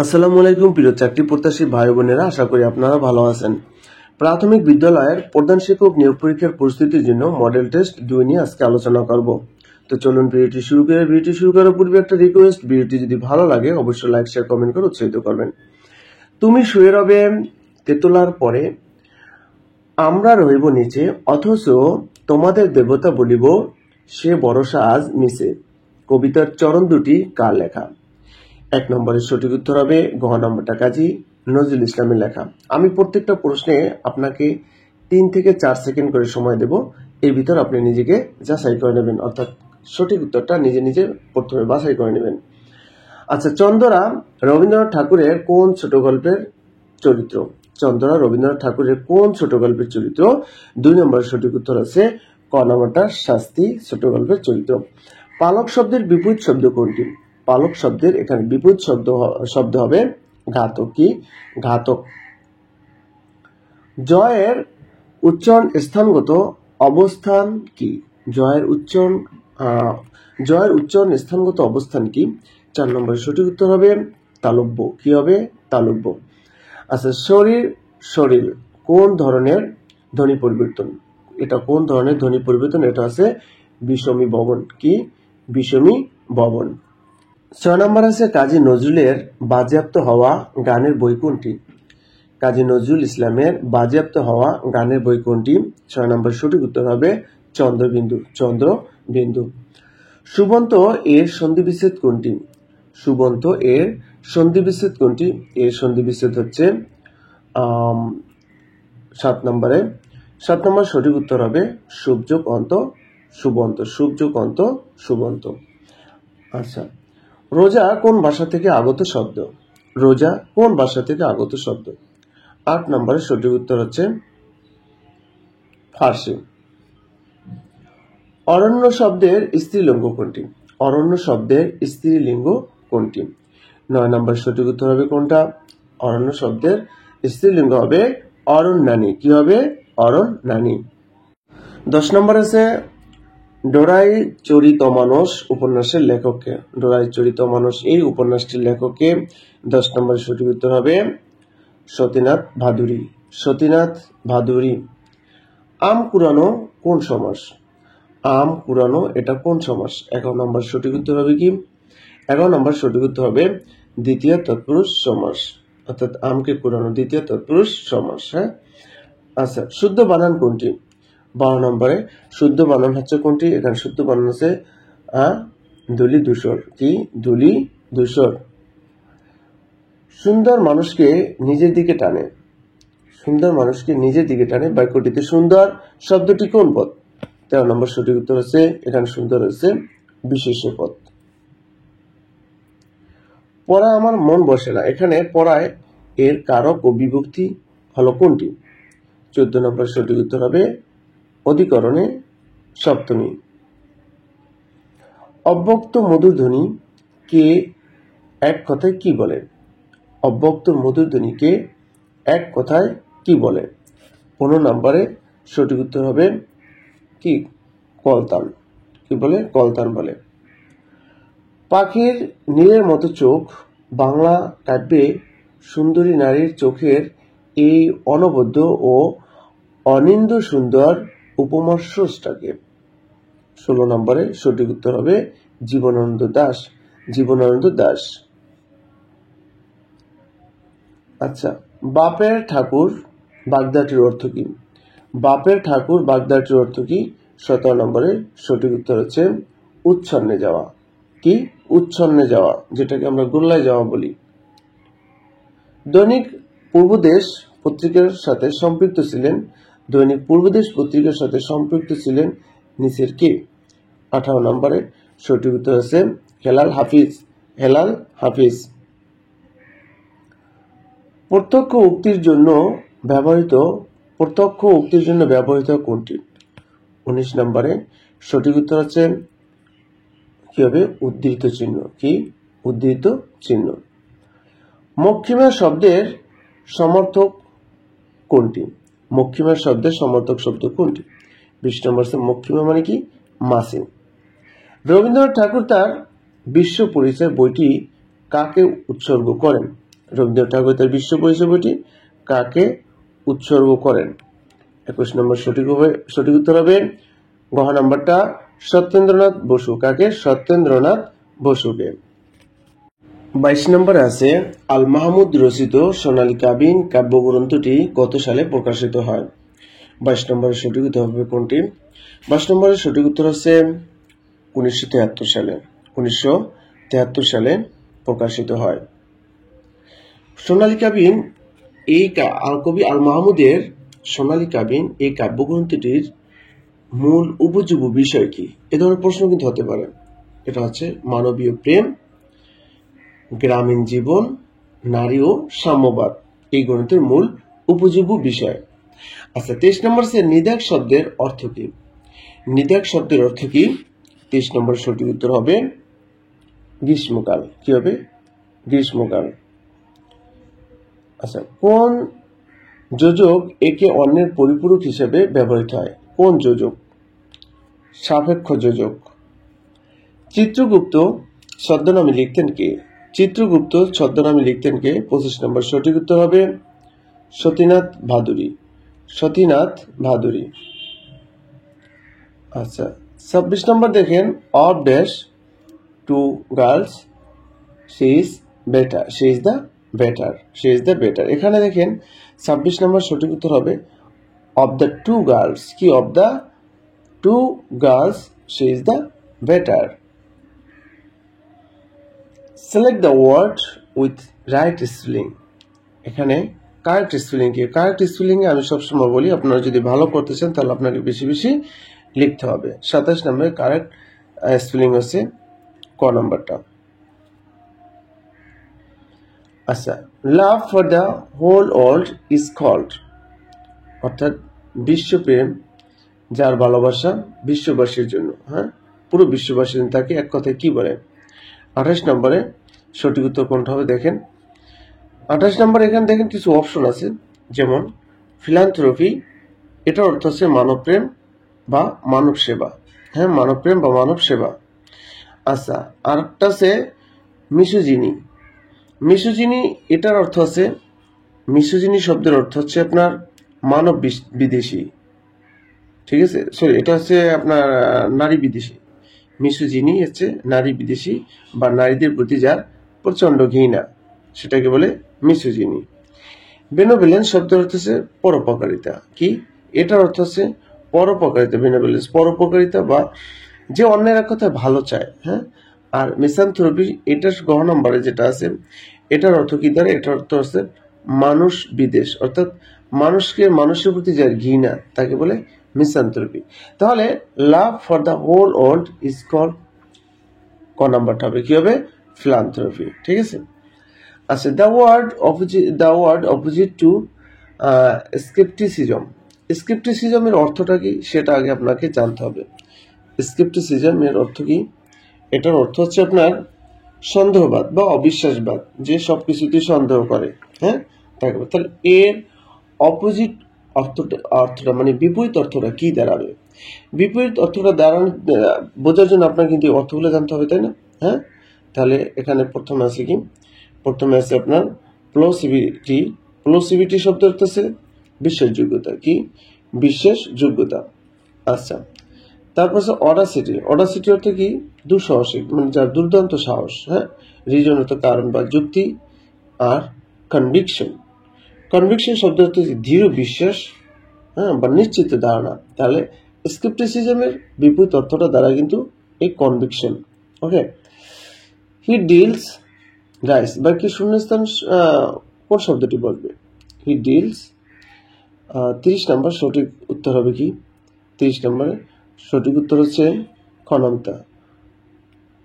আসসালামু আলাইকুম প্রিয় চাকরি প্রত্যাশী ভাই বোনেরা, আশা করি আপনারা ভালো আছেন। প্রাথমিক বিদ্যালয়ের প্রধান শিক্ষক নিয়োগ পরীক্ষার প্রস্তুতির জন্য মডেল টেস্ট 2 নিয়ে আজকে আলোচনা করব। তো চলুন ভিডিওটি শুরু করার পূর্বে একটা রিকোয়েস্ট, ভিডিওটি যদি ভালো লাগে অবশ্যই লাইক শেয়ার কমেন্ট করে উৎসাহিত করবেন। তুমি শুয়ে রবে তেতলার পরে, আমরা রইব নিচে, অথচ তোমাদের দেবতা বলিব সে ভরসা আজ মিছে। কবিতার চরণ দুটি কার লেখা? 1 নম্বরের সঠিক উত্তর হবে ঘ নম্বরটা কাজী নজরুল ইসলামের লেখা। আমি প্রত্যেকটা প্রশ্নে আপনাকে 3 থেকে 4 সেকেন্ড করে সময় দেব, এর ভিতর আপনি নিজেকে যাচাই করে নেবেন, অর্থাৎ সঠিক উত্তরটা নিজে নিজে প্রথমে বাছাই করে নেবেন। আচ্ছা, চন্দ্রা রবীন্দ্রনাথ ঠাকুরের কোন ছোট গল্পের চরিত্র? চন্দ্রা রবীন্দ্রনাথ ঠাকুরের কোন ছোট গল্পের চরিত্র? 2 নম্বরের সঠিক উত্তর আছে ক নম্বরটা শাস্তি ছোট গল্পের চরিত্র। পালক শব্দের বিপরীত শব্দ কোনটি? পালক শব্দের এখানে বিপরীত শব্দ হবে ঘাতক। কি? ঘাতক। জয়ের উচ্চারণ স্থানগত অবস্থান কি? জয়ের উচ্চারণ স্থানগত অবস্থান কি? 4 নম্বরের সঠিক উত্তর হবে তালব্য। কি হবে? তালব্য। আচ্ছা, শরীর কোন ধরনের ধ্বনি পরিবর্তন? এটা কোন ধরনের ধ্বনি পরিবর্তন? এটা আছে বিষমী ভবন। কি? বিষমী ভবন। 6 নম্বর আছে কাজী নজরুলের বাজেয়াপ্ত হওয়া গানের বই কোনটি? কাজী নজরুল ইসলামের বাজেয়াপ্ত হওয়া গানের বই কোনটি? 6 নম্বর সঠিক উত্তর হবে চন্দ্রবিন্দু। চন্দ্রবিন্দু। সুবন্ত এর সন্ধিবিচ্ছেদ কোনটি? সুবন্ত এর সন্ধিবিচ্ছেদ কোনটি? এর সন্ধিবিচ্ছেদ হচ্ছে 7 নম্বরে। 7 নম্বর সঠিক উত্তর হবে সুবযোগ অন্ত সুবন্ত। সুবযোগ অন্ত সুবন্ত। আচ্ছা, রোজা কোন ভাষা থেকে আগত শব্দ? রোজা কোন ভাষা থেকে আগত শব্দ? 8 নম্বরের সঠিক উত্তর হচ্ছে ফার্সি। অরণ্য শব্দের স্ত্রীলিঙ্গ কোনটি? অরণ্য শব্দের স্ত্রীলিঙ্গ কোনটি? 9 নম্বর সঠিক উত্তর হবে কোনটা? অরণ্য শব্দের স্ত্রীলিঙ্গ হবে অরণ্যানী। কি হবে? অরণ্যানী। 10 নম্বর আছে ডোরাই চরিত মানস উপন্যাসের লেখককে? ডোরাই চরিত মানস এই উপন্যাসটির লেখককে? 10 নম্বরের সঠিক উত্তর হবে সতীনাথ ভাদুরী। সতীনাথ ভাদুরী। আম কুড়ানো কোন সমাস? আম কুড়ানো এটা কোন সমাস? 11 নম্বর সঠিক উত্তর হবে কি? 11 নম্বর সঠিক উত্তর হবে দ্বিতীয় তৎপুরুষ সমাস, অর্থাৎ আমকে কুড়ানো দ্বিতীয় তৎপুরুষ সমাস। হ্যাঁ, আচ্ছা, শুদ্ধ বানান কোনটি? 12 নম্বরে শুদ্ধ বানান হচ্ছে কোনটি? এখানে শুদ্ধ বানান আছে দুলি ধূসর। কি? দুলি ধূসর। সুন্দর মানুষকে নিজের দিকে টানে। সুন্দর মানুষকে নিজের দিকে টানে বাক্যটিতে সুন্দর শব্দটি কোন পদ? 13 নম্বর সঠিক উত্তর হচ্ছে এখানে সুন্দর হচ্ছে বিশেষ্য পদ। পড়া আমার মন বসে না, এখানে পড়ায় এর কারক ও বিভক্তি হলো কোনটি? 14 নম্বর সঠিক উত্তর হবে অধিকরণে সপ্তমী। অব্যক্ত মধুধ্বনি কে এক কথায় কি বলে? অব্যক্ত মধুধ্বনিকে এক কথায় কি বলে? 15 নম্বরে সঠিক উত্তর হবে কি? কলতান। কি বলে? কলতান বলে। পাখির নীলের মতো চোখ বাংলা কাব্যে সুন্দরী নারীর চোখের এই অনবদ্য ও অনিন্দ্য সুন্দর উপমর্ষটাকে? 16 নম্বরে সঠিক উত্তর হবে জীবনানন্দ দাশ। জীবনানন্দ দাশ। আচ্ছা, বাপের ঠাকুর বাগদাটির অর্থ কি? বাপের ঠাকুর বাগদাটির অর্থ কি? 17 নম্বরে সঠিক উত্তর হচ্ছে উচ্ছন্নে যাওয়া। কি? উচ্ছন্নে যাওয়া, যেটাকে আমরা গোল্লায় যাওয়া বলি। দৈনিক পূর্বদেশ পত্রিকার সাথে সম্পৃক্ত ছিলেন? দৈনিক পূর্বদেশ পত্রিকার সাথে সম্পৃক্ত ছিলেন নিচের কে? 18 নম্বরে সঠিক উত্তর আছে হেলাল হাফিজ। হেলাল হাফিজ। প্রত্যক্ষ উক্তির জন্য ব্যবহৃত কোনটি? 19 নম্বরে সঠিক উত্তর আছে কি হবে? উদ্ধৃত চিহ্ন। কি? উদ্ধৃত চিহ্ন। মক্ষিমা শব্দের সমর্থক কোনটি? মক্ষিমা শব্দের সমর্থক শব্দ কোনটি? 20 নম্বর আছে মক্ষিমা মানে কি? মাসি। রবীন্দ্রনাথ ঠাকুর তার বিশ্ব পরিচয় বইটি কাকে উৎসর্গ করেন? রবীন্দ্রনাথ ঠাকুর তার বিশ্ব পরিচয় বইটি কাকে উৎসর্গ করেন? 21 নম্বর সঠিক উত্তর হবে ঘ নাম্বারটা সত্যেন্দ্রনাথ বসু। কাকে? সত্যেন্দ্রনাথ বসুকে। 22 নম্বরে আছে আল মাহমুদ রচিত সোনালী কাবিন কাব্যগ্রন্থটি কত সালে প্রকাশিত হয়? 22 নম্বরের সঠিক উত্তর হবে কোনটি? 22 নম্বরের সঠিক উত্তর হচ্ছে 1973 সালে। 1973 সালে প্রকাশিত হয়। সোনালী কাবিন এই কবি আল মাহমুদের সোনালী কাবিন এই কাব্যগ্রন্থটির মূল উপজীব্য বিষয় কি? এ ধরনের প্রশ্ন কিন্তু হতে পারে। এটা হচ্ছে মানবীয় প্রেম, গ্রামীণ জীবন, নারী ও সাম্যবাদ এই গ্রন্থের মূল উপজীব্য বিষয়। আচ্ছা, 23 নম্বর সে নিদাক শব্দের অর্থ কি? নিদাক শব্দের অর্থ কি? 23 নম্বর সঠিক উত্তর হবে গ্রীষ্মকাল। কি হবে? গ্রীষ্মকাল। আচ্ছা, কোন যোজক একে অন্যের পরিপূরক হিসেবে ব্যবহৃত হয়? কোন যোজক? সাপেক্ষ যোজক। চিত্রগুপ্ত ছদ্মনামে লিখতেন কে? চিত্রগুপ্ত ছদ্মনামে লিখতেন কে? 25 নম্বর সঠিক উত্তর হবে সতীনাথ ভাদুরী। সতীনাথ ভাদুরী। আচ্ছা, 26 নম্বর দেখেন of dash two girls she is better. She is the better. She is the better. এখানে দেখেন 26 নম্বর সঠিক উত্তর হবে অফ দ্য টু গার্লস। কি? Of the two girls she is the better. Select the word with right spelling. এখানে correct spelling কি? Correct spelling এ আমি সবসময় বলি আপনারা যদি ভালো করতে চান তাহলে আপনাকে বেশি বেশি লিখতে হবে। 27 নম্বরে কারেক্ট স্পেলিং হচ্ছে ক নাম্বারটা। আচ্ছা, love for the whole world is called, অর্থাৎ বিশ্বপ্রেম যার ভালোবাসা বিশ্ববাসীর জন্য, হ্যাঁ, পুরো বিশ্ববাসীর জন্য, তাকে এক কথায় কি বলে? 28 নম্বরে সঠিক উত্তর কোনটা হবে দেখেন। 28 নম্বরে এখানে দেখেন কিছু অপশন আছে, যেমন ফিলান্থ্রপি, এটার অর্থ হচ্ছে মানবপ্রেম বা মানব সেবা। হ্যাঁ, মানবপ্রেম বা মানব সেবা। আচ্ছা, আরেকটা আছে মিসোজিনি। মিসোজিনি এটার অর্থ আছে, মিসোজিনি শব্দের অর্থ হচ্ছে আপনার মানব বিদেশী। ঠিক আছে, সরি, এটা হচ্ছে আপনার নারী বিদেশী। মিসোজিনি হচ্ছে নারী বিদেশী বা নারীদের প্রতি যার প্রচন্ড ঘৃণা, সেটাকে বলে মিসোজিনি। বেনোভোলেন্স শব্দের অর্থ হচ্ছে পরোপকারিতা। কি? এটার অর্থ হচ্ছে পরোপকারিতা। বেনোভোলেন্স পরোপকারিতা বা যে অন্যের এক কথায় ভালো চায়। হ্যাঁ, আর মিসানথ্রপি এটার গ নম্বরে যেটা আছে, এটার অর্থ কি দাঁড়ায়? এটার অর্থ হচ্ছে মানুষ বিদেশ, অর্থাৎ মানুষের প্রতি যার ঘৃণা তাকে বলে মিসানথ্রপি। তাহলে love for the whole world is called ক নাম্বারটা হবে কি হবে? ফিলান্থ্রপি। ঠিক আছে। আচ্ছা, the word opposite to scepticism. স্কেপটিসিজমের অর্থটা কি সেটা আগে আপনাকে জানতে হবে। স্কেপটিসিজম এর অর্থ কি? এটার অর্থ হচ্ছে আপনার সন্দেহবাদ বা অবিশ্বাসবাদ, যে সবকিছুতেই সন্দেহ করে। হ্যাঁ, তাহলে এর অপোজিট অর্থটা মানে বিপরীত অর্থটা কি দাঁড়াবে? বিপরীত অর্থটা বোঝার জন্য আপনার কিন্তু অর্থগুলো জানতে হবে, তাই না? হ্যাঁ, তাহলে এখানে প্রথমে আছে কি? প্রথমে আছে আপনার প্লসিবিলিটি। প্লসিবিলিটি শব্দ অর্থ আছে বিশ্বাসযোগ্যতা। কি? বিশ্বাসযোগ্যতা। আচ্ছা, তারপর আছে অডাসিটি। অডাসিটি অর্থ কি? দুঃসাহসিক, মানে যার দুর্দান্ত সাহস। হ্যাঁ, রিজন অর্থ কারণ বা যুক্তি। আর কনভিকশন। কনভিকশন শব্দ অর্থ দৃঢ় বিশ্বাস, হ্যাঁ, বা নিশ্চিত ধারণা। তাহলে স্কেপটিসিজমের বিপরীত অর্থটা দ্বারা কিন্তু এই conviction. Okay, he deals rice বা কি শূন্যস্থান কোন শব্দটি বলবে? He deals. 30 নম্বর সঠিক উত্তর হবে কি? 30 নম্বরে সঠিক উত্তর হচ্ছে খনমতা।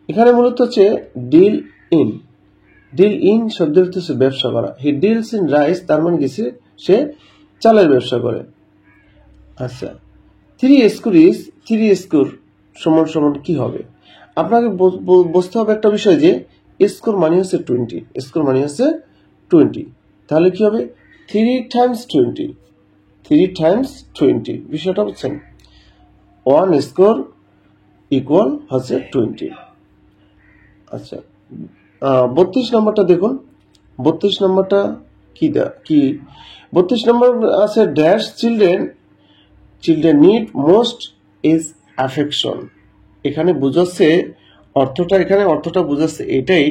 এখানে মূলত হচ্ছে ডিল ইন। ডিল ইন শব্দের অর্থ হচ্ছে ব্যবসা করা। হি ডিলস ইন রাইস, তার মানে কি সে চালের ব্যবসা করে। আচ্ছা, 3 স্কোর সমান সমান কি হবে? আপনাকে বুঝতে হবে একটা বিষয়, যে স্কোর মানে হচ্ছে 20। স্কোর মানে হচ্ছে 20। তাহলে কি হবে? 3 times 20। 3 times 20 বিষয়টা বুঝছেন? 1 স্কোর ইকুয়াল হচ্ছে 20। আচ্ছা, 32 নম্বরটা দেখুন। 32 নম্বরটা কি 32 নম্বর আছে dash children need most is affection. এখানে বুঝাচ্ছে অর্থটা বুঝাচ্ছে এটাই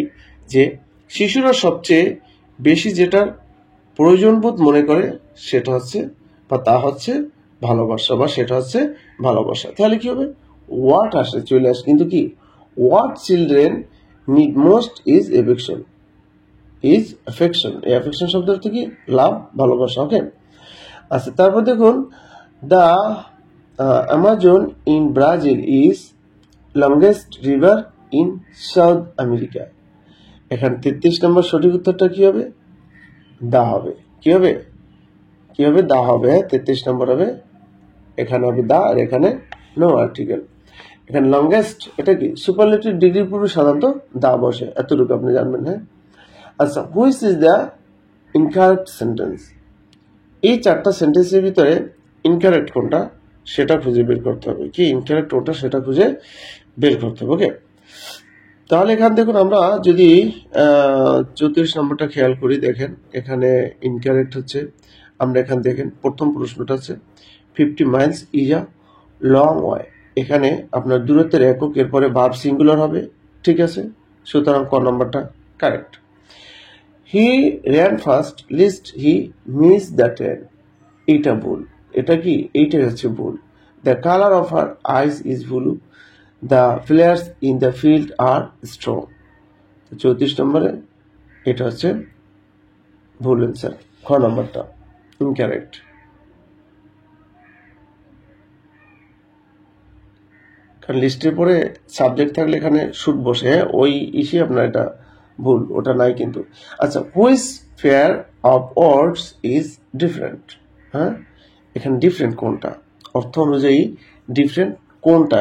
যে শিশুরা সবচেয়ে বেশি যেটা প্রয়োজনবোধ মনে করে সেটা হচ্ছে বা তা হচ্ছে ভালোবাসা, বা সেটা হচ্ছে ভালোবাসা। তাহলে কি হবে, হোয়াট চলে আসে, কিন্তু কি what children need most is affection. এই অ্যাফেকশন শব্দের অর্থ কি, লাভ, ভালোবাসা। ওকে, আচ্ছা, তারপর দেখুন the Amazon in Brazil is longest river in south America. এখানে 33 নম্বর সঠিক উত্তরটা কি হবে, দা হবে। কি হবে, 33 নম্বর হবে, এখানে হবে দা আর এখানে নো আর্টিকেল। এখানে লংগেস্ট এটা কি সুপারলেটিভ ডিগ্রির পূর্বে সাধারণত দা বসে, এতটুকু আপনি জানবেন। হ্যাঁ, আচ্ছা, which is the incorrect sentence. এই 4টা সেন্টেন্সের ভিতরে ইনকারেক্ট কোনটা সেটা খুঁজে বের করতে হবে। কি ইনকারেক্ট কোনটা সেটা খুঁজে বের করতে হবে। ওকে, তাহলে এখানে দেখুন আমরা যদি 34 নম্বরটা খেয়াল করি, দেখেন এখানে ইনকারেক্ট হচ্ছে। আমরা এখানে দেখেন প্রথম প্রশ্নটা আছে 50 Miles is a long way. এখানে আপনার দূরত্বের একক, এরপরে ভার্ব সিঙ্গুলার হবে, ঠিক আছে, সুতরাং ক নম্বরটা correct. He ran fast lest he miss the train, এইটা ভুল। এটা কি, এইটাই হচ্ছে ভুল। The colour of her eyes is blue, the players in the field are strong. 34 নম্বরে এটা হচ্ছে ভুল অ্যান্সার, খ নম্বরটা ইনকারেক্ট। কারণ লিস্টের পরে সাবজেক্ট থাকলে এখানে শুড বসে, ওই ইসে আপনার এটা ভুল, ওটা নাই কিন্তু। আচ্ছা, which pair of words is different. হ্যাঁ, এখানে ডিফারেন্ট কোনটা, অর্থ অনুযায়ী ডিফারেন্ট কোনটা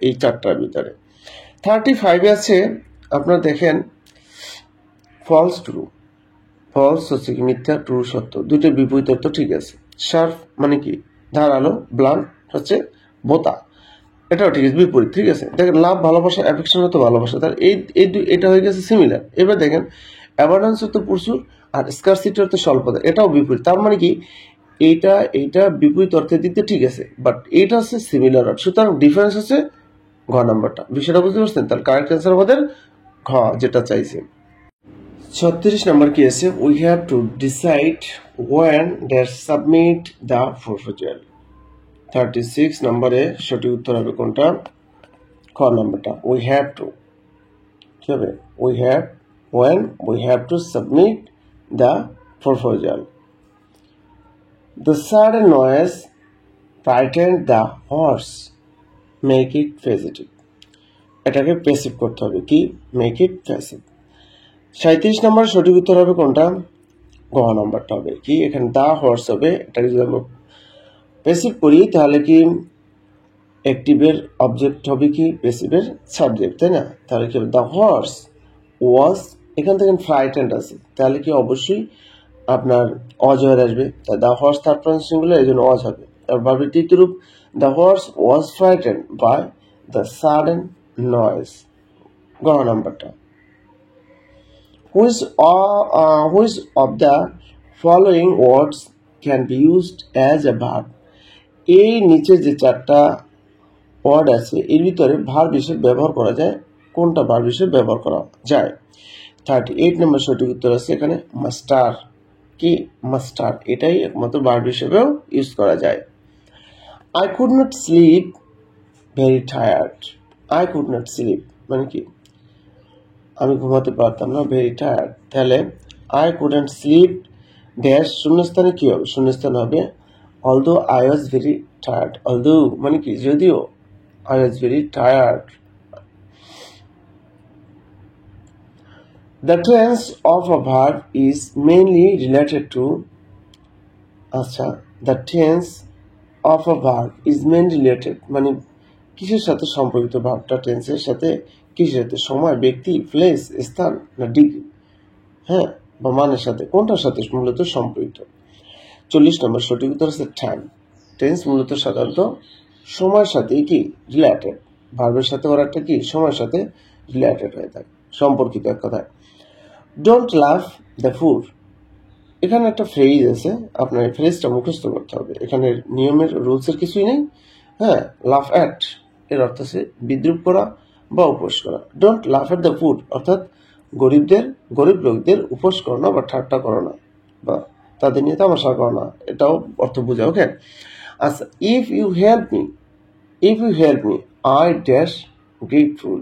এই 4টার ভিতরে। 35 আছে আপনারা দেখেন ফলস ট্রু। ফলস হচ্ছে কি মিথ্যা, ট্রু সত্য, দুইটা বিপরীত অর্থ, ঠিক আছে। শার্প মানে কি ধারালো, ব্লান্ট হচ্ছে বোতা, এটাও ঠিক আছে, বিপরীত, ঠিক আছে। দেখেন লাভ ভালোবাসা, অ্যাফেকশন হতো ভালোবাসা, তার এটা হয়ে গেছে সিমিলার। এবার দেখেন অ্যাবান্ডেন্স হতো প্রচুর, আর স্কারসিটি হতো স্বল্পতা, এটাও বিপরীত। তার মানে কি এইটা বিপরীত অর্থে দিতে ঠিক আছে, বাট এইটা হচ্ছে সিমিলার অর্থ, সুতরাং ডিফারেন্স হচ্ছে ঘ নাম্বারটা। বিষয়টা বুঝতে পারছেন? তাহলে কারেক্ট অ্যান্সার আমাদের ঘ, যেটা চাইছি। 36 নম্বর কি আছে, we have to decide when dash submit the proposal. 36 নম্বরে সঠিক উত্তর হবে কোনটা, খ নম্বরটা, উই হ্যাভ টু। কি হবে, we have when we have to submit the proposal. The sudden noise frightened the horse, make it positive. এটাকে প্যাসিভ করতে হবে, কি মেক ইট প্যাসিভ। 37 নম্বর সঠিক উত্তর হবে কোনটা, গ নম্বরটা হবে। কি এখানে দা হর্স হবে, এটাকে যদি আমরা প্যাসিভ করি তাহলে কি অ্যাক্টিভের অবজেক্ট হবে কি প্যাসিভের সাবজেক্ট, তাই না? তাহলে কি হবে, দ্য হর্স ওয়াজ, এখান থেকে ফ্রাইটেন্ড আছে, তাহলে কি অবশ্যই আপনার অজয়ের আসবে, তাই the horse third person singular, এই জন্য অজ হবে। তার ভার্বের তৃতীয় রূপ, the horse was frightened by the sudden noise, গ নাম্বারটা। Which of the following words can be used as a verb? এই নিচে যে 4টা ওয়ার্ড আছে এর ভিতরে ভার্ব হিসেবে ব্যবহার করা যায়, কোনটা ভার্ব হিসেবে ব্যবহার করা যায়। 38 নম্বর সঠিক উত্তর আছে এখানে মাস্টার। কি মাস্টার, এটাই একমাত্র ভার্ব হিসেবেও ইউজ করা যায়। I could not sleep, very tired. I could not sleep মানে কি আমি ঘুমাতে পারতাম না, ভেরি টায়ার্ড। তাহলে আই কুডন্ট স্লিপ ড্যাশ শূন্যস্থানে কি হবে, শূন্যস্থান হবে although I was very tired. Although মানে কি যদিও, I was very tired. The tense of a verb is mainly related to, আচ্ছা, the tense of a verb is main related মানে কিসের সাথে সম্পর্কিত, ভার্বটা টেন্সের সাথে কিসের সাথে, সময়, ব্যক্তি, প্লেস, স্থান না ডিগ্রি, হ্যাঁ, বা মানের সাথে, কোনটার সাথে মূলত সম্পর্কিত। 40 নম্বর সঠিক উত্তর আছে টাইম। টেন্স মূলত সাধারণত সময়ের সাথে কি রিলেটেড, ভার্বের সাথে ওর একটা কি সময়ের সাথে রিলেটেড হয়ে থাকে, সম্পর্কিত এক কথায়। ডোন্ট লাভ দ্য ফুল। এখানে একটা ফ্রেজ আছে, আপনার এই ফ্রেজটা মুখস্থ করতে হবে। এখানে নিয়মের রুলসের কিছুই নেই। হ্যাঁ, লাফ অ্যাট এর অর্থ হচ্ছে বিদ্রুপ করা বা উপোস করা। ডোন্ট লাফ অ্যাট দ্য ফুড অর্থাৎ গরিব লোকদের উপোস করো না বা ঠাট্টা করো না বা তাদের নিয়ে তামাশা করো না, এটাও অর্থ বোঝা। ওকে, আচ্ছা, if you help me I dash grateful.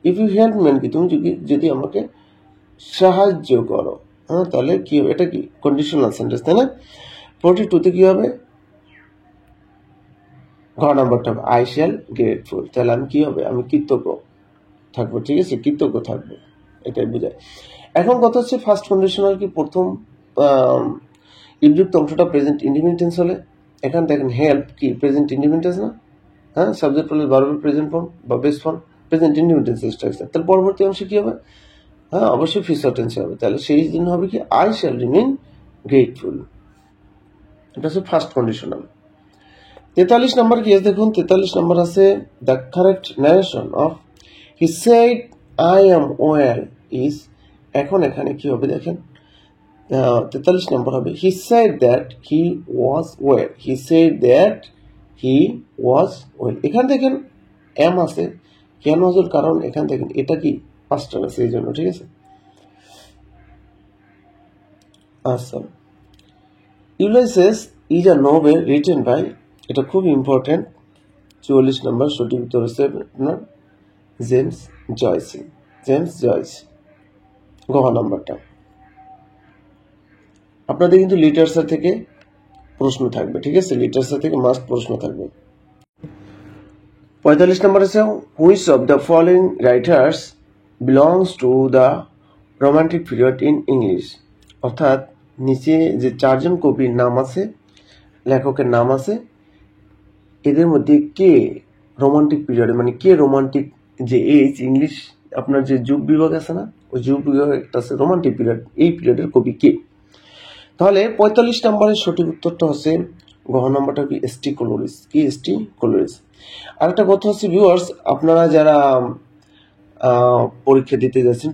If you help me মানে কি, তুমি যদি আমাকে সাহায্য করো, হ্যাঁ, তাহলে কি হবে, এটা কি কন্ডিশনাল সেন্টেন্স, তাই না? 42-তে কি হবে, ঘ নাম্বারটা হবে আই শ্যাল গ্রেটফুল। তাহলে আমি কি হবে, আমি কৃতজ্ঞ থাকবো। ঠিক আছে, কৃতজ্ঞ থাকবো, এটাই বোঝায়। এখন কথা হচ্ছে ফার্স্ট কন্ডিশনাল কি প্রথম ইফযুক্ত অংশটা প্রেজেন্ট ইন্ডিপেন্ডেন্স হলে, এখানে দেখেন হেল্প কি প্রেজেন্ট ইন্ডিপেন্ডেন্স না? হ্যাঁ, সাবজেক্ট প্লাস ভার্বের প্রেজেন্ট ফর্ম বা base form present independence structure. তাহলে পরবর্তী অংশে কি হবে, হ্যাঁ, অবশ্যই ফিউচার টেন্সে হবে। তাহলে সেই জন্য হবে কি আই শ্যাল রিমেইন গ্রেটফুল। এটা হচ্ছে ফার্স্ট কন্ডিশনাল। 43 নম্বর কি আছে দেখুন, 43 নম্বর আছে the correct narration of he said I am well is. এখন এখানে কি হবে দেখেন, 43 নম্বর হবে he said that he was well. He said that he was well. এখানে দেখেন এম আছে, কেন হজুর, কারণ এখানে দেখেন এটা কি পাস্ট টেন্স, এই জন্য। ঠিক আছে, আচ্ছা, Ulysses is a novel written by, এটা খুব ইম্পর্টেন্ট। 44 নম্বর সঠিক উত্তর হচ্ছে আপনার জেমস জয়েস। গ নাম্বারটা। আপনাদের কিন্তু লিটারেচার থেকে প্রশ্ন থাকবে। ঠিক আছে, লিটারেচার থেকে মাস্ট প্রশ্ন থাকবে। 45 নম্বর আছে which of the following writers belongs to the romantic period in English. অর্থাৎ নিচে যে 4 জন কবির নাম আছে, লেখকের নাম আছে, এদের মধ্যে কে রোমান্টিক পিরিয়ডে, মানে কে রোমান্টিক যে এজ, ইংলিশ আপনার যে যুগ বিভাগ আছে না, ওই যুগ বিভাগ একটা আছে রোমান্টিক পিরিয়ড, এই পিরিয়ডের কবি কে? তাহলে 45 নম্বরের সঠিক উত্তরটা হচ্ছে গহ নম্বরটা কি এসটি কোলোরিস। কি এসটি কোলোরিস। আরেকটা কথা হচ্ছে ভিউয়ার্স, আপনারা যারা পরীক্ষা দিতে যাচ্ছেন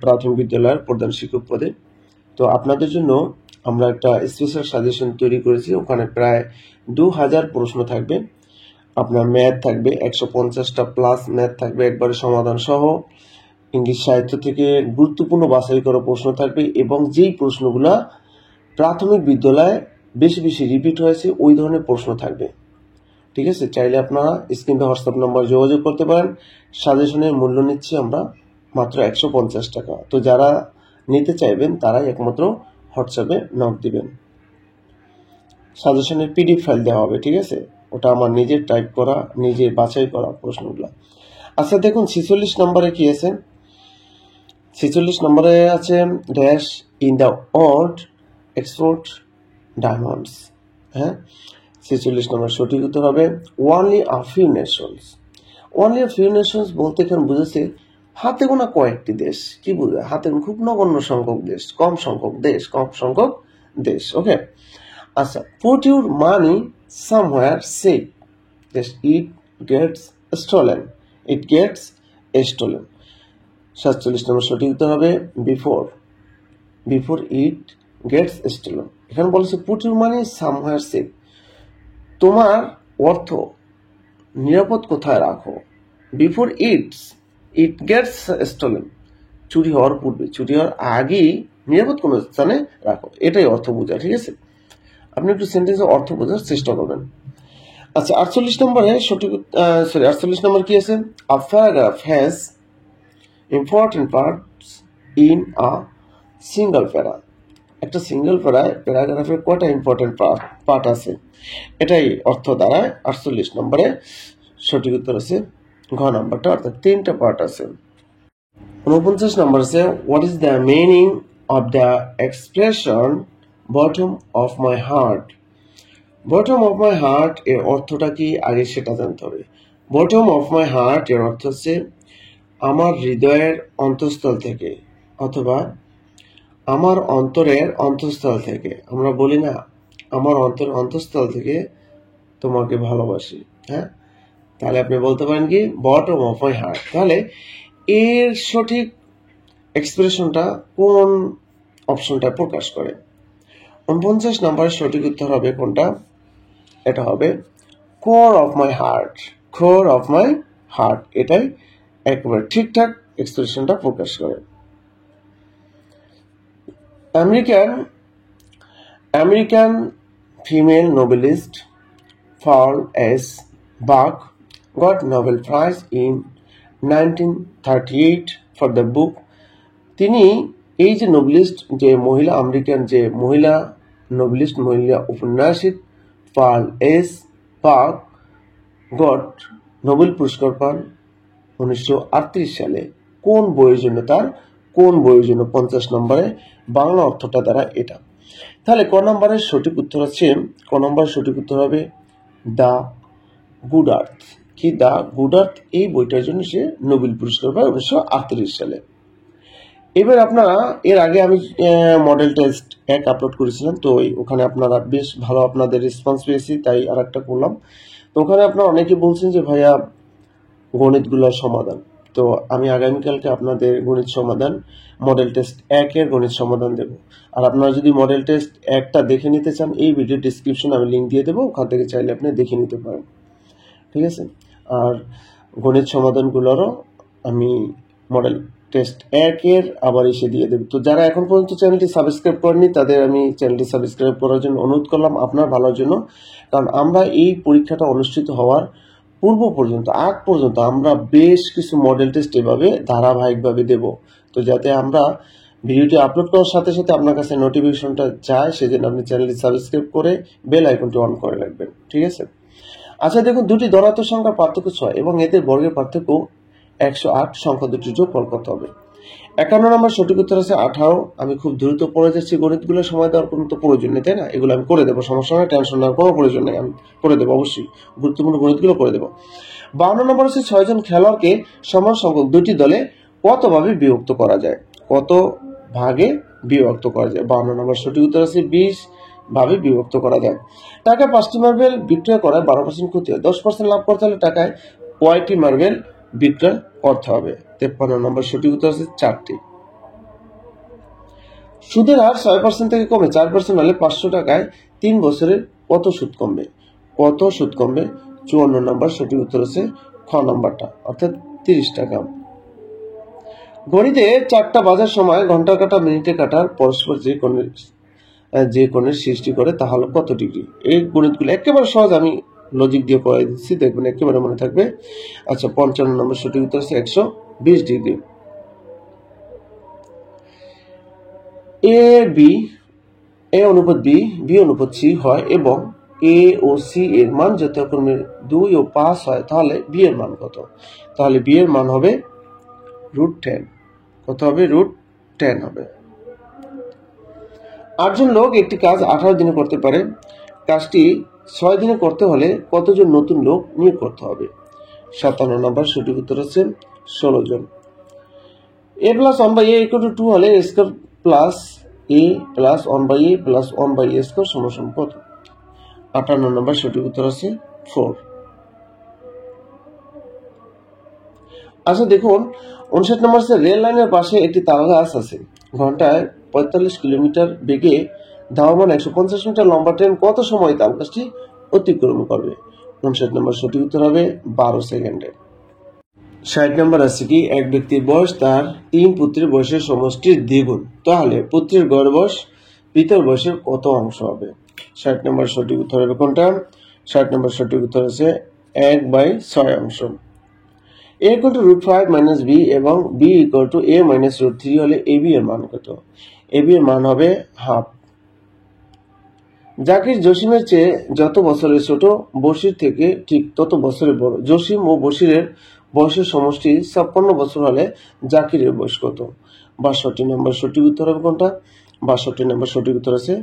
প্রাথমিক বিদ্যালয়ের প্রধান শিক্ষক পদে, তো আপনাদের জন্য আমরা একটা স্পেশাল সাজেশন তৈরি করেছি। ওখানে প্রায় 2000 প্রশ্ন থাকবে। আপনার ম্যাথ থাকবে 150টা প্লাস ম্যাথ থাকবে একবারে সমাধান সহ। ইংলিশ সাহিত্য থেকে গুরুত্বপূর্ণ বাছাই করা প্রশ্ন থাকবে, এবং যেই প্রশ্নগুলা প্রাথমিক বিদ্যালয়ে বেশি বেশি রিপিট হয়েছে ওই ধরনের প্রশ্ন থাকবে। ঠিক আছে, চাইলে আপনারা স্ক্রিনে হোয়াটসঅ্যাপ নাম্বার যোগাযোগ করতে পারেন। সাজেশনের মূল্য নিচ্ছি আমরা মাত্র 150 টাকা। তো যারা নিতে চাইবেন তারাই একমাত্র হোয়াটসঅ্যাপে নক দিবেন। সাজেশনের পিডিএফ ফাইল দেওয়া হবে। ঠিক আছে, ওটা আমার নিজের টাইপ করা, নিজের বাছাই করা প্রশ্নগুলো। আচ্ছা দেখুন 46 নম্বরে কি আছে, 46 নম্বরে আছে dash in the world export diamonds. হ্যাঁ, 46 নম্বর সঠিক উত্তর হবে only a few Nations. Only a few Nations বলতে এখানে বুঝেছে হাতে গোনা কয়েকটি দেশ। কি বুঝে, হাতে খুব নগণ্য সংখ্যক দেশ, কম সংখ্যক দেশ। ওকে, আচ্ছা, put your money somewhere safe, it gets stolen. 47 নম্বর সঠিক উত্তর হবে বিফোর ইট গেটস স্টোলেন। এখানে বলেছে put your money somewhere safe, তোমার অর্থ নিরাপদ কোথায় রাখো। বিফোর ইট গেটস স্টোলেন, চুরি হওয়ার পূর্বে, চুরি হওয়ার আগেই নিরাপদ কোনো স্থানে রাখো, এটাই অর্থ বোঝায়। ঠিক আছে, আপনি একটু সেন্টেন্সের অর্থ বোঝার চেষ্টা করবেন। আচ্ছা 48 নম্বরে 48 নম্বর কি আছে, a paragraph has important parts in a single প্যারা। একটা সিঙ্গল প্যারাগ্রাফের কয়টা ইম্পর্টেন্ট পার্ট আছে, এটাই অর্থ দাঁড়ায়। 48 নম্বরে সঠিক উত্তর আছে ঘ নম্বরটা, অর্থাৎ 3টা পার্ট আছে। 49 নম্বর আছে what is the meaning of the expression bottom of my heart. Bottom of my heart এর অর্থটা কি আগে সেটা জানতে হবে। বটম অফ মাই হার্ট এর অর্থ হচ্ছে আমার হৃদয়ের অন্তঃস্থল থেকে, অথবা আমার অন্তরের অন্তঃস্থল থেকে। আমরা বলি না আমার অন্তরের অন্তঃস্থল থেকে তোমাকে ভালোবাসি। হ্যাঁ, তাহলে আপনি বলতে পারেন কি বটম অফ মাই হার্ট। তাহলে এর সঠিক এক্সপ্রেশনটা কোন অপশনটা প্রকাশ করে? 49 নম্বরের সঠিক উত্তর হবে কোনটা? এটা হবে core of my heart. Core of my heart, এটাই একেবারে ঠিকঠাক এক্সপ্রেশনটা প্রকাশ করে। American female novelist Paul S. Bach got Nobel Prize in 1938 for the book. তিনি এই যে নোবেলিস্ট, যে মহিলা আমেরিকান যে মহিলা নোবেলিস্ট, মহিলা উপন্যাসিক পার্ল এস বাক গট নোবেল পুরস্কার পান 1938 সালে। কোন বইয়ের জন্য? তার কোন বইয়ের জন্য? 50 নম্বরে বাংলা অর্থটা দ্বারা এটা। তাহলে ক নম্বরের সঠিক উত্তর হচ্ছে, ক নম্বরের সঠিক উত্তর হবে দ্য গুড আর্থ। কি দ্য গুড আর্থ? এই বইটার জন্য সে নোবেল পুরস্কার পায় 1938 সালে। এবার আপনারা, এর আগে আমি মডেল টেস্ট 1 আপলোড করেছিলাম, তো ওখানে আপনারা বেশ ভালো আপনাদের রেসপন্স পেয়েছি, তাই আর একটা করলাম। তো ওখানে আপনারা অনেকে বলছেন যে ভাইয়া গণিতগুলোর সমাধান, তো আমি আগামীকালকে আপনাদের গণিত সমাধান, মডেল টেস্ট 1 এর গণিত সমাধান দেব। আর আপনারা যদি মডেল টেস্ট 1টা দেখে নিতে চান, এই ভিডিও ডিসক্রিপশনে আমি লিঙ্ক দিয়ে দেবো, ওখান থেকে চাইলে আপনি দেখে নিতে পারেন, ঠিক আছে? আর গণিত সমাধানগুলোরও আমি মডেল টেস্ট 1 এর আবার এসে দিয়ে দেব। তো যারা এখন পর্যন্ত চ্যানেলটি সাবস্ক্রাইব করেনি, তাদের আমি চ্যানেলটি সাবস্ক্রাইব করার জন্য অনুরোধ করলাম, আপনার ভালোর জন্য। কারণ আমরা এই পরীক্ষাটা অনুষ্ঠিত হওয়ার আগ পর্যন্ত আমরা বেশ কিছু মডেল টেস্ট এভাবে ধারাবাহিকভাবে দেব। তো যাতে আমরা ভিডিওটি আপলোড করার সাথে সাথে আপনার কাছে নোটিফিকেশনটা যায়, সেজন্য আপনি চ্যানেলটি সাবস্ক্রাইব করে বেল আইকনটি অন করে রাখবেন, ঠিক আছে? আচ্ছা দেখুন, দুটি ধনাত্মক সংখ্যার পার্থক্য 6 এবং এদের বর্গের পার্থক্য 108 সংখ্যা দুটি যোগফল কত হবে? 51 নম্বর সঠিক উত্তর আছে 18। আমি খুব দ্রুত পড়ে যাচ্ছি, গণিতগুলো সময় দেওয়ার কোনো তো প্রয়োজন নেই, তাই না? এগুলো আমি করে দেবো, সমস্যা নয়, টেনশন নেওয়ার কোনো প্রয়োজন নেই, আমি করে দেবো, অবশ্যই গুরুত্বপূর্ণ গণিতগুলো করে দেবো। 52 নম্বর হচ্ছে 6 জন খেলোয়াড়কে সমান সংখ্যক দুটি দলে কতভাবে বিভক্ত করা যায়? কত ভাগে বিভক্ত করা যায়? 52 নম্বর সঠিক উত্তর আছে 20 ভাবে বিভক্ত করা যায়। টাকায় 5টি মার্বেল বিক্রয় করায় 12% ক্ষতি হয়, 10% লাভ করতে হলে টাকায় কয়টি মার্বেল বিক্রয় করতে হবে? 53 নম্বর সঠিক উত্তর আছে 4টি। সুদের হার 6% থেকে কমে 4% হলে 500 টাকায় 3 বছরে কত সুদ কমবে? কত সুদ কমবে? 54 নম্বর সঠিক উত্তর আছে খ নম্বরটা, অর্থাৎ 30 টাকা। ঘড়িতে 4টা বাজার সময় ঘন্টা কাটা মিনিটে কাটার পরস্পর যে কোণের সৃষ্টি করে তা হলো কত ডিগ্রি? এই গণিতগুলো একেবারে সহজ, আমি লজিক দিয়ে করে দিচ্ছি, দেখবেন একেবারে মনে থাকবে। আচ্ছা 55 নম্বর সঠিক উত্তর আছে 120 ডিগ্রি। এ অনুপাত বি অনুপাত সি হয় এবং এ ও সি এর মান যথাক্রমে 2 ও 5 হয়, তাহলে বি এর মান কত? তাহলে বি এর মান হবে √10। কত হবে? √10 হবে। 8 জন লোক একটি কাজ 18 দিনে করতে পারে, কাজটি 6 দিনে করতে হলে কতজন নতুন লোক নিয়োগ করতে হবে? 57 নম্বর সঠিক উত্তর হচ্ছে 16 জন। a + 1/a = 2 হলে a² + a + 1/a + 1/a² সমান কত? 58 নম্বর সঠিক উত্তর আছে 4। আচ্ছা দেখুন, 59 নম্বর হচ্ছে রেল লাইনের পাশে একটি তাল গাছ আছে, ঘন্টায় 45 কিলোমিটার বেগে ধাবমান 150 মিটার লম্বা ট্রেন কত সময় তাল গাছটি অতিক্রম করবে? 59 নম্বর সঠিক উত্তর হবে 12 সেকেন্ডে। 60 নম্বর আছে কি, এক ব্যক্তির বয়স তার 3 পুত্রের বয়সের সমষ্টির দ্বিগুণ, তাহলে পুত্রের গড় বয়স পিতার বয়সের কত অংশ হবে? 60 নম্বর সঠিক উত্তর হবে কোনটা? 60 নম্বর সঠিক উত্তর আছে 1/6 অংশ। a = √5 - b এবং b = a - √3 হলে ab এর মান কত? ab এর মান হবে হাফ। জাকির জসিমের চেয়ে যত বছরের ছোট, বশির থেকে ঠিক তত বছরের বড়। জসিম ও বশিরের বয়সের সমষ্টি 56 বছর হলে জাকিরের বয়স কত? 62 নম্বর সঠিক উত্তর হবে কোনটা? 62 নম্বর সঠিক উত্তর আছে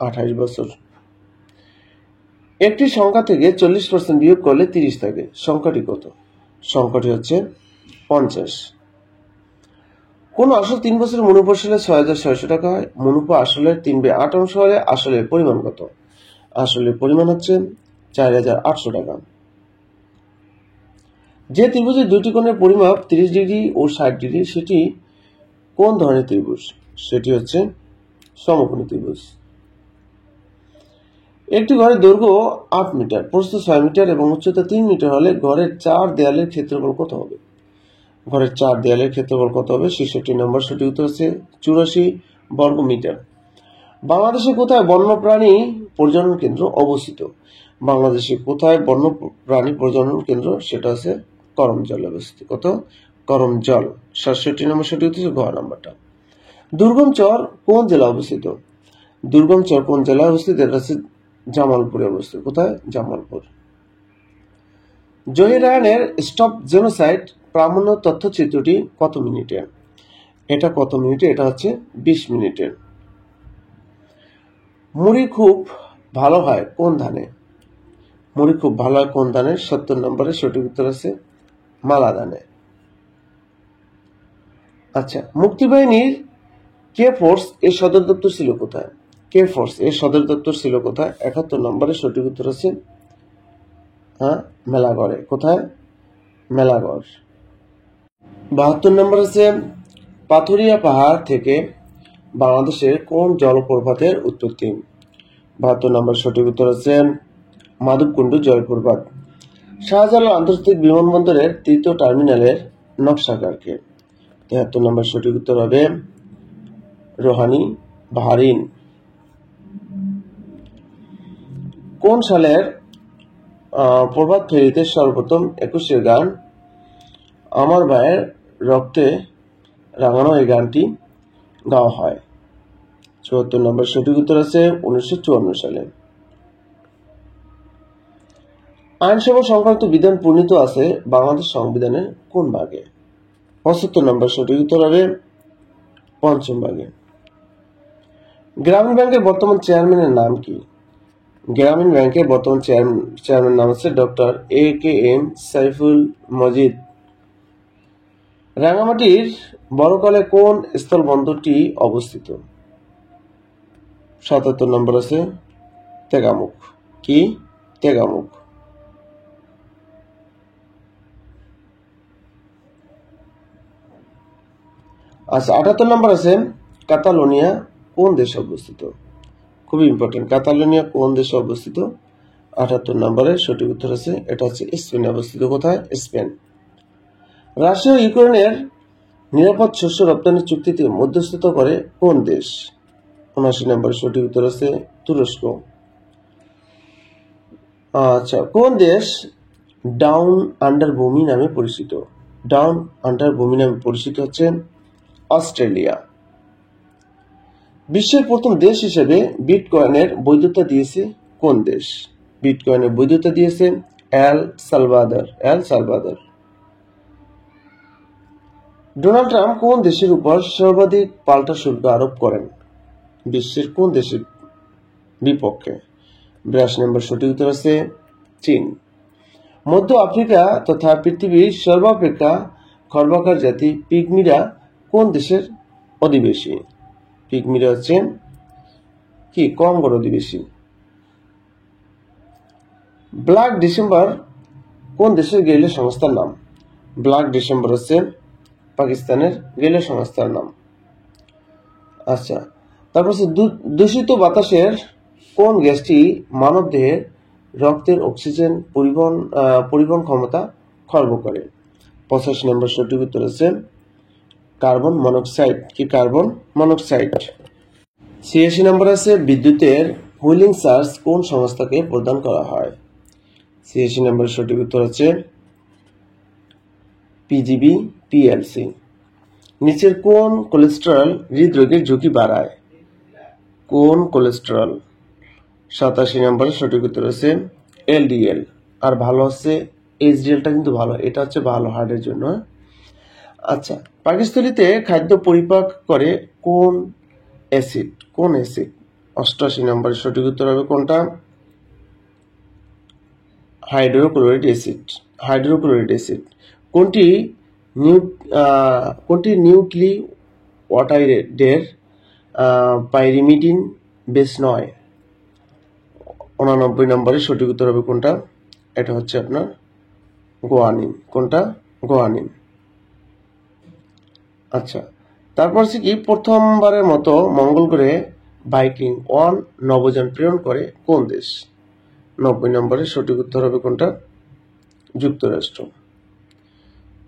28 বছর। একটি সংখ্যা থেকে 40% বিয়োগ করলে 30 থাকে, সংখ্যাটি কত? সংখ্যাটি হচ্ছে 50। কোন আসল 3 বছরের মুনাফা হলে 6600 টাকা হয়? মুনাফা আসলের 3/8 অংশ হলে আসলের পরিমাণ কত? আসলের পরিমাণ হচ্ছে 4800 টাকা। যে ত্রিভুজের দুটি কোণের পরিমাপ 30 ডিগ্রি ও 60 ডিগ্রি, সেটি কোন ধরনের ত্রিভুজ? সেটি হচ্ছে সমকোণী ত্রিভুজ। একটি ঘরের দৈর্ঘ্য 8 মিটার, প্রস্থ 6 মিটার এবং উচ্চতা 3 মিটার হলে ঘরের 4 দেয়ালের ক্ষেত্রফল কত হবে? ঘরের 4 দেয়ালের ক্ষেত্রফল কত হবে? 66 নম্বর সঠিক উত্তর হচ্ছে 84 বর্গ মিটার। বাংলাদেশে কোথায় বন্যপ্রাণী প্রজনন কেন্দ্র অবস্থিত? বাংলাদেশে কোথায় বন্যপ্রাণী প্রজনন কেন্দ্র? সেটা হচ্ছে করমজলে অবস্থিত। কত? করমজল। 67 নম্বর সঠিক উত্তর ঘ নাম্বারটা। দুর্গম চর কোন জেলা অবস্থিত? দুর্গম চর কোন জেলায় অবস্থিত? এটা হচ্ছে জামালপুরে অবস্থিত। কোথায়? জামালপুর। জহির রায়হানের স্টপ জেনোসাইড প্রামাণ্য তথ্যচিত্রটি কত মিনিটের? এটা কত মিনিটের? এটা হচ্ছে 20 মিনিটের। মুড়ি খুব ভালো হয় কোন ধানে? মুড়ি খুব ভালো হয় কোন ধানে? 70 নম্বরে সঠিক উত্তর আছে মালা ধানে। আচ্ছা, মুক্তিবাহিনীর কে ফোর্স এর সদর দপ্তর ছিল কোথায়? কে ফোর্স এর সদর দপ্তর ছিল কোথায়? 71 নম্বরে সঠিক উত্তর আছে মেলাগড়ে। কোথায়? মেলাগড়। 72 নম্বর আছে পাথুরিয়া পাহাড় থেকে বাংলাদেশের কোন জলপ্রপাতের উৎপত্তি? 72 নম্বর সঠিক উত্তর আছে মাধবকুণ্ড জলপ্রপাত। শাহজালাল আন্তর্জাতিক বিমানবন্দরের তৃতীয় টার্মিনালের নকশাকারকে? 73 নম্বর সঠিক উত্তর হবে রোহানি বাহরিন। কোন সালের প্রভাত ফেরিতে সর্বপ্রথম 21 গান আমার ভাইয়ের রক্তে রাঙানো এই গানটি গাওয়া হয়? 74 নম্বর সঠিক উত্তর আছে 1954 সালে। আইনসভা সংক্রান্ত বিধান প্রণীত আছে বাংলাদেশ সংবিধানের কোন ভাগে? 75 নম্বর সঠিক উত্তর হবে পঞ্চম ভাগে। গ্রামীণ ব্যাংকের বর্তমান চেয়ারম্যানের নাম কি? গ্রামীণ ব্যাংকের বর্তমান চেয়ারম্যান নাম হচ্ছে ডক্টর AKM সাইফুল মজিদ। রাঙামাটির বড়কলে কোন স্থলবন্দরটি অবস্থিত? 77 নম্বর আছে তেগামুখ। কি? তেগামুখ। আচ্ছা, 78 নম্বর আছে কাতালোনিয়া কোন দেশে অবস্থিত? খুবই ইম্পর্টেন্ট। কাতালোনিয়া কোন দেশে অবস্থিত? 78 নম্বরে সঠিক উত্তর আছে এটা হচ্ছে স্পেনে অবস্থিত। কোথায়? স্পেন। রাশিয়া ও ইউক্রেনের নিরাপদ শস্য রপ্তানি চুক্তিতে মধ্যস্থতা করে কোন দেশ? 79 নম্বরে সঠিক উত্তর আছে তুরস্ক। আচ্ছা, কোন দেশ ডাউন আন্ডার ভূমি নামে পরিচিত? ডাউন আন্ডার ভূমি নামে পরিচিত হচ্ছে অস্ট্রেলিয়া। বিশ্বের প্রথম দেশ হিসেবে বিটকয়েনের বৈধতা দিয়েছে কোন দেশ? বিটকয়েনের বৈধতা দিয়েছে এল সালভাদর। ডোনাল্ড ট্রাম্প কোন দেশের উপর সর্বাধিক পাল্টা শুল্ক আরোপ করেন? বিশ্বের কোন দেশের বিপক্ষে? 82 নম্বর সঠিক উত্তর আছে চীন। মধ্য আফ্রিকা তথা পৃথিবীর সর্বাপেক্ষা খর্বাকার জাতি পিগমিরা কোন দেশের অধিবাসী? পিগমিরা হচ্ছে কি? কঙ্গোর অধিবাসী। ব্ল্যাক ডিসেম্বর কোন দেশের গেরিলা সংস্থার নাম? ব্ল্যাক ডিসেম্বর হচ্ছে পাকিস্তানের গেরিলা সংস্থার নাম। আচ্ছা, তারপর হচ্ছে দূষিত বাতাসের কোন গ্যাসটি মানবদেহের রক্তের অক্সিজেন পরিবহন ক্ষমতা খর্ব করে? 85 নম্বর সঠিক উত্তর আছে কার্বন মনোক্সাইড। কি? Carbon monoxide. 86 নম্বর আছে বিদ্যুতের হুইলিং চার্জ কোন সংস্থাকে প্রদান করা হয়? 86 নম্বর সঠিক উত্তর আছে PGB PLC। নিচের কোন কোলেস্টেরল হৃদরোগের ঝুঁকি বাড়ায়? কোন কোলেস্টেরল? 87 নম্বরে সঠিক উত্তর আছে LDL। আর ভালো হচ্ছে HDLটা কিন্তু ভালো, এটা হচ্ছে ভালো হার্টের জন্য। আচ্ছা, পাকস্থলীতে খাদ্য পরিপাক করে কোন অ্যাসিড? কোন অ্যাসিড? 88 নম্বরে সঠিক উত্তর হবে কোনটা? Hydrochloric acid. কোনটি নিউক্লিওটাইডের পাইরিমিডিন বেস নয়? 89 নম্বরে সঠিক উত্তর হবে কোনটা? এটা হচ্ছে আপনার গোয়ানিন। কোনটা? গোয়ানিন। আচ্ছা, তারপর হচ্ছে কি প্রথমবারের মতো মঙ্গল গ্রহে ভাইকিং 1 নভোযান প্রেরণ করে কোন দেশ? 90 নম্বরের সঠিক উত্তর হবে কোনটা? যুক্তরাষ্ট্র।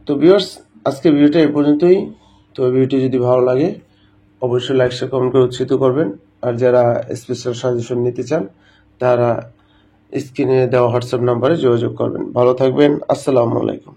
তো ভিউয়ার্স, আজকে ভিডিওটা এই পর্যন্তই। তো ভিডিওটি যদি ভালো লাগে অবশ্যই লাইক শেয়ার কমেন্ট করে উৎসাহিত করবেন। আর যারা স্পেশাল সাজেশন নিতে চান তারা স্ক্রিনে দেওয়া হোয়াটসঅ্যাপ নাম্বারে যোগাযোগ করবেন। ভালো থাকবেন। আসসালামু আলাইকুম।